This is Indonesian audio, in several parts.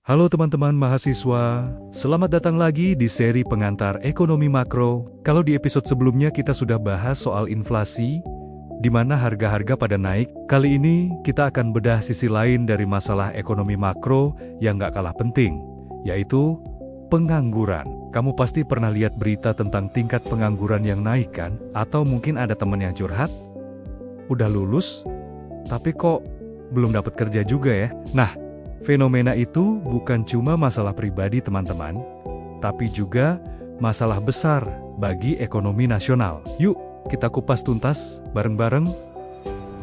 Halo teman-teman mahasiswa, selamat datang lagi di seri pengantar ekonomi makro. Kalau di episode sebelumnya kita sudah bahas soal inflasi, di mana harga-harga pada naik. Kali ini kita akan bedah sisi lain dari masalah ekonomi makro yang gak kalah penting, yaitu pengangguran. Kamu pasti pernah lihat berita tentang tingkat pengangguran yang naik kan? Atau mungkin ada teman yang curhat, udah lulus, tapi kok belum dapat kerja juga ya? Nah, fenomena itu bukan cuma masalah pribadi teman-teman, tapi juga masalah besar bagi ekonomi nasional. Yuk, kita kupas tuntas bareng-bareng.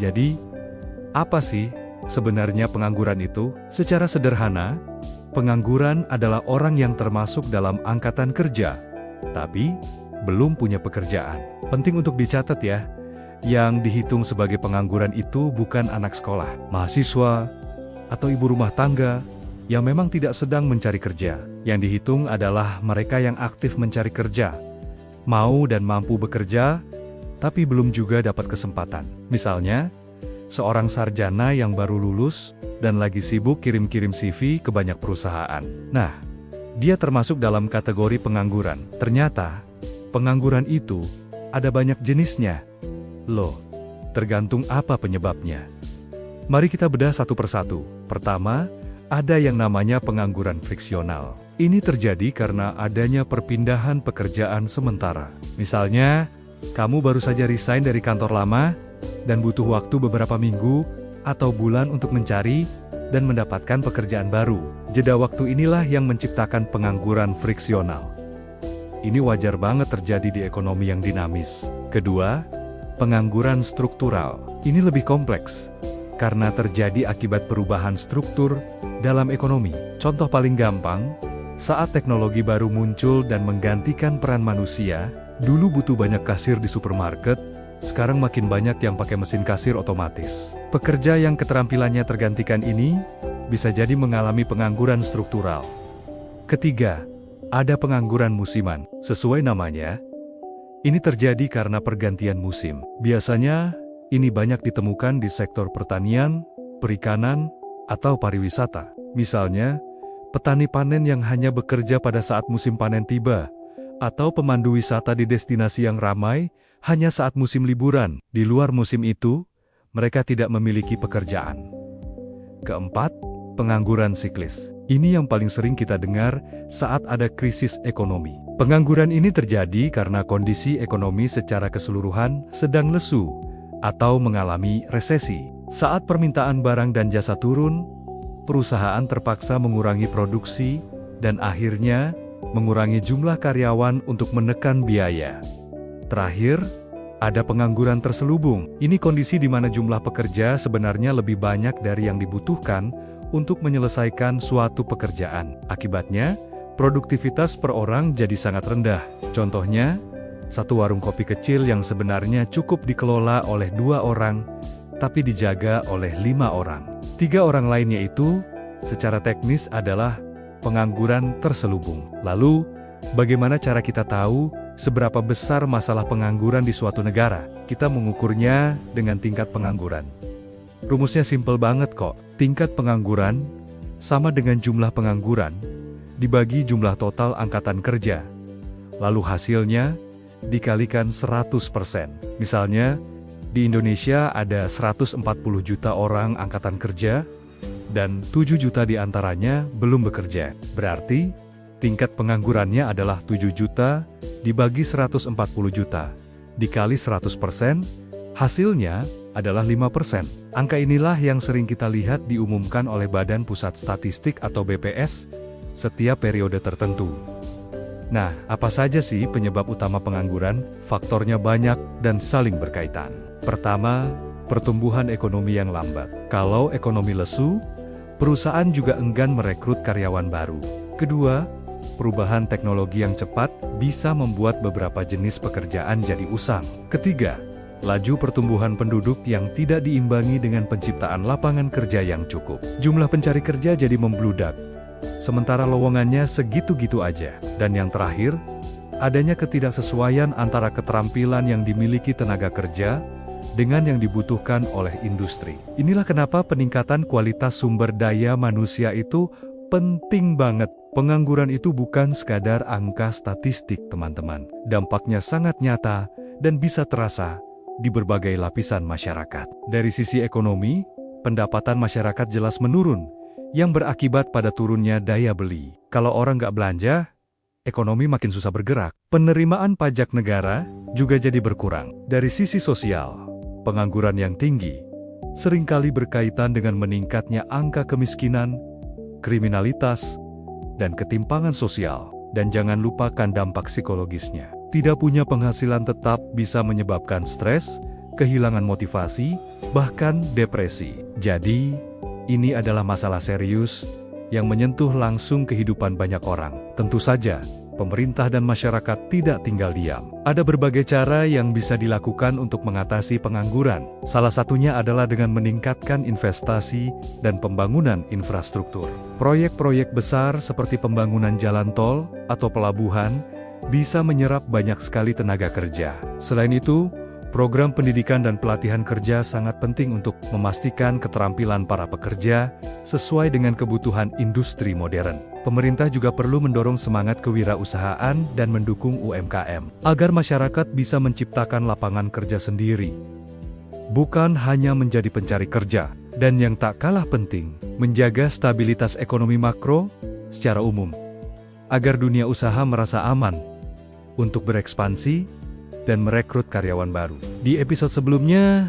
Jadi, apa sih sebenarnya pengangguran itu? Secara sederhana, pengangguran adalah orang yang termasuk dalam angkatan kerja, tapi belum punya pekerjaan. Penting untuk dicatat ya, yang dihitung sebagai pengangguran itu bukan anak sekolah, mahasiswa, atau ibu rumah tangga yang memang tidak sedang mencari kerja. Yang dihitung adalah mereka yang aktif mencari kerja, mau dan mampu bekerja, tapi belum juga dapat kesempatan. Misalnya, seorang sarjana yang baru lulus dan lagi sibuk kirim-kirim CV ke banyak perusahaan. Nah, dia termasuk dalam kategori pengangguran. Ternyata, pengangguran itu ada banyak jenisnya. Loh, tergantung apa penyebabnya. Mari kita bedah satu persatu. Pertama, ada yang namanya pengangguran friksional. Ini terjadi karena adanya perpindahan pekerjaan sementara. Misalnya, kamu baru saja resign dari kantor lama, dan butuh waktu beberapa minggu atau bulan untuk mencari dan mendapatkan pekerjaan baru. Jeda waktu inilah yang menciptakan pengangguran friksional. Ini wajar banget terjadi di ekonomi yang dinamis. Kedua, pengangguran struktural. Ini lebih kompleks, karena terjadi akibat perubahan struktur dalam ekonomi. Contoh paling gampang, saat teknologi baru muncul dan menggantikan peran manusia, dulu butuh banyak kasir di supermarket, sekarang makin banyak yang pakai mesin kasir otomatis. Pekerja yang keterampilannya tergantikan ini, bisa jadi mengalami pengangguran struktural. Ketiga, ada pengangguran musiman. Sesuai namanya, ini terjadi karena pergantian musim. Biasanya, ini banyak ditemukan di sektor pertanian, perikanan, atau pariwisata. Misalnya, petani panen yang hanya bekerja pada saat musim panen tiba, atau pemandu wisata di destinasi yang ramai hanya saat musim liburan. Di luar musim itu, mereka tidak memiliki pekerjaan. Keempat, pengangguran siklis. Ini yang paling sering kita dengar saat ada krisis ekonomi. Pengangguran ini terjadi karena kondisi ekonomi secara keseluruhan sedang lesu atau mengalami resesi. Saat permintaan barang dan jasa turun, perusahaan terpaksa mengurangi produksi dan akhirnya mengurangi jumlah karyawan untuk menekan biaya. Terakhir, ada pengangguran terselubung. Ini kondisi di mana jumlah pekerja sebenarnya lebih banyak dari yang dibutuhkan untuk menyelesaikan suatu pekerjaan. Akibatnya, produktivitas per orang jadi sangat rendah. Contohnya, satu warung kopi kecil yang sebenarnya cukup dikelola oleh 2 orang, tapi dijaga oleh 5 orang. 3 orang lainnya itu, secara teknis adalah pengangguran terselubung. Lalu, bagaimana cara kita tahu seberapa besar masalah pengangguran di suatu negara? Kita mengukurnya dengan tingkat pengangguran. Rumusnya simpel banget kok. Tingkat pengangguran sama dengan jumlah pengangguran dibagi jumlah total angkatan kerja. Lalu hasilnya dikalikan 100%. Misalnya, di Indonesia ada 140 juta orang angkatan kerja, dan 7 juta diantaranya belum bekerja. Berarti, tingkat penganggurannya adalah 7 juta dibagi 140 juta. Dikali 100%, hasilnya adalah 5%. Angka inilah yang sering kita lihat diumumkan oleh Badan Pusat Statistik atau BPS setiap periode tertentu. Nah, apa saja sih penyebab utama pengangguran? Faktornya banyak dan saling berkaitan. Pertama, pertumbuhan ekonomi yang lambat. Kalau ekonomi lesu, perusahaan juga enggan merekrut karyawan baru. Kedua, perubahan teknologi yang cepat bisa membuat beberapa jenis pekerjaan jadi usang. Ketiga, laju pertumbuhan penduduk yang tidak diimbangi dengan penciptaan lapangan kerja yang cukup. Jumlah pencari kerja jadi membludak, sementara lowongannya segitu-gitu aja. Dan yang terakhir, adanya ketidaksesuaian antara keterampilan yang dimiliki tenaga kerja dengan yang dibutuhkan oleh industri. Inilah kenapa peningkatan kualitas sumber daya manusia itu penting banget. Pengangguran itu bukan sekadar angka statistik, teman-teman. Dampaknya sangat nyata dan bisa terasa di berbagai lapisan masyarakat. Dari sisi ekonomi, pendapatan masyarakat jelas menurun, yang berakibat pada turunnya daya beli. Kalau orang nggak belanja, ekonomi makin susah bergerak. Penerimaan pajak negara juga jadi berkurang. Dari sisi sosial, pengangguran yang tinggi seringkali berkaitan dengan meningkatnya angka kemiskinan, kriminalitas, dan ketimpangan sosial. Dan jangan lupakan dampak psikologisnya. Tidak punya penghasilan tetap bisa menyebabkan stres, kehilangan motivasi, bahkan depresi. Jadi, ini adalah masalah serius yang menyentuh langsung kehidupan banyak orang. Tentu saja, pemerintah dan masyarakat tidak tinggal diam. Ada berbagai cara yang bisa dilakukan untuk mengatasi pengangguran. Salah satunya adalah dengan meningkatkan investasi dan pembangunan infrastruktur. Proyek-proyek besar seperti pembangunan jalan tol atau pelabuhan bisa menyerap banyak sekali tenaga kerja. Selain itu, program pendidikan dan pelatihan kerja sangat penting untuk memastikan keterampilan para pekerja sesuai dengan kebutuhan industri modern. Pemerintah juga perlu mendorong semangat kewirausahaan dan mendukung UMKM, agar masyarakat bisa menciptakan lapangan kerja sendiri, bukan hanya menjadi pencari kerja. Dan yang tak kalah penting, menjaga stabilitas ekonomi makro secara umum, agar dunia usaha merasa aman untuk berekspansi dan merekrut karyawan baru. Di episode sebelumnya,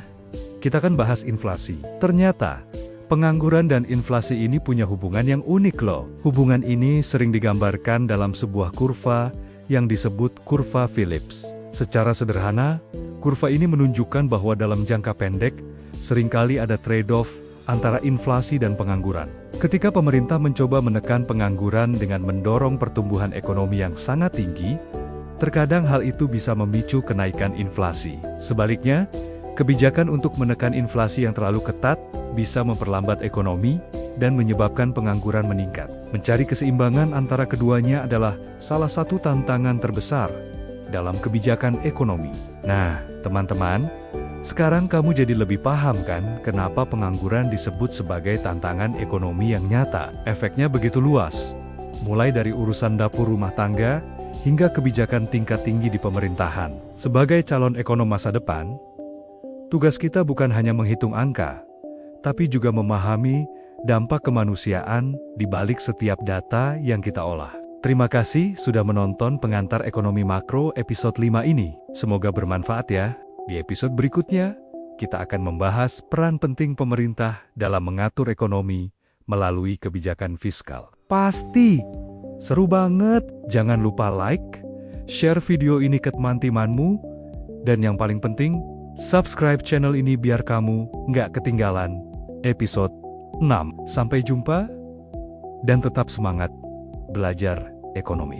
kita kan bahas inflasi. Ternyata, pengangguran dan inflasi ini punya hubungan yang unik loh. Hubungan ini sering digambarkan dalam sebuah kurva yang disebut kurva Phillips. Secara sederhana, kurva ini menunjukkan bahwa dalam jangka pendek, seringkali ada trade-off antara inflasi dan pengangguran. Ketika pemerintah mencoba menekan pengangguran dengan mendorong pertumbuhan ekonomi yang sangat tinggi, terkadang hal itu bisa memicu kenaikan inflasi. Sebaliknya, kebijakan untuk menekan inflasi yang terlalu ketat bisa memperlambat ekonomi dan menyebabkan pengangguran meningkat. Mencari keseimbangan antara keduanya adalah salah satu tantangan terbesar dalam kebijakan ekonomi. Nah, teman-teman, sekarang kamu jadi lebih paham kan kenapa pengangguran disebut sebagai tantangan ekonomi yang nyata. Efeknya begitu luas, mulai dari urusan dapur rumah tangga hingga kebijakan tingkat tinggi di pemerintahan. Sebagai calon ekonom masa depan, tugas kita bukan hanya menghitung angka, tapi juga memahami dampak kemanusiaan di balik setiap data yang kita olah. Terima kasih sudah menonton Pengantar Ekonomi Makro episode 5 ini. Semoga bermanfaat ya. Di episode berikutnya, kita akan membahas peran penting pemerintah dalam mengatur ekonomi melalui kebijakan fiskal. Pasti seru banget. Jangan lupa like, share video ini ke teman-temanmu, dan yang paling penting, subscribe channel ini biar kamu nggak ketinggalan episode 6. Sampai jumpa, dan tetap semangat belajar ekonomi.